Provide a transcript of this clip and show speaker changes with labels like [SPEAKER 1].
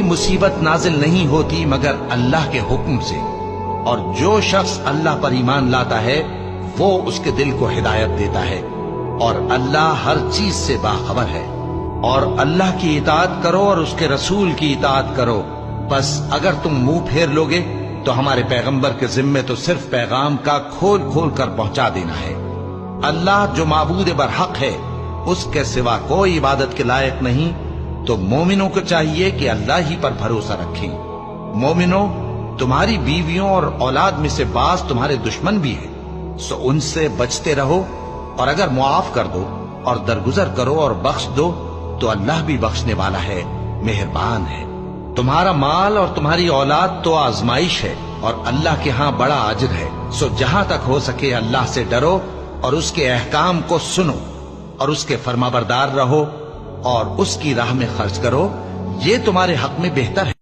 [SPEAKER 1] مصیبت نازل نہیں ہوتی مگر اللہ کے حکم سے، اور جو شخص اللہ پر ایمان لاتا ہے وہ اس کے دل کو ہدایت دیتا ہے، اور اللہ ہر چیز سے باخبر ہے۔ اور اللہ کی اطاعت کرو اور اس کے رسول کی اطاعت کرو، بس اگر تم منہ پھیر لوگے تو ہمارے پیغمبر کے ذمے تو صرف پیغام کا کھول کھول کر پہنچا دینا ہے۔ اللہ جو معبود برحق ہے، اس کے سوا کوئی عبادت کے لائق نہیں، تو مومنوں کو چاہیے کہ اللہ ہی پر بھروسہ رکھیں۔ مومنوں، تمہاری بیویوں اور اولاد میں سے بعض تمہارے دشمن بھی ہیں، سو ان سے بچتے رہو، اور اگر معاف کر دو اور درگزر کرو اور بخش دو تو اللہ بھی بخشنے والا ہے، مہربان ہے۔ تمہارا مال اور تمہاری اولاد تو آزمائش ہے، اور اللہ کے ہاں بڑا اجر ہے، سو جہاں تک ہو سکے اللہ سے ڈرو اور اس کے احکام کو سنو اور اس کے فرمانبردار رہو اور اس کی راہ میں خرچ کرو، یہ تمہارے حق میں بہتر ہے۔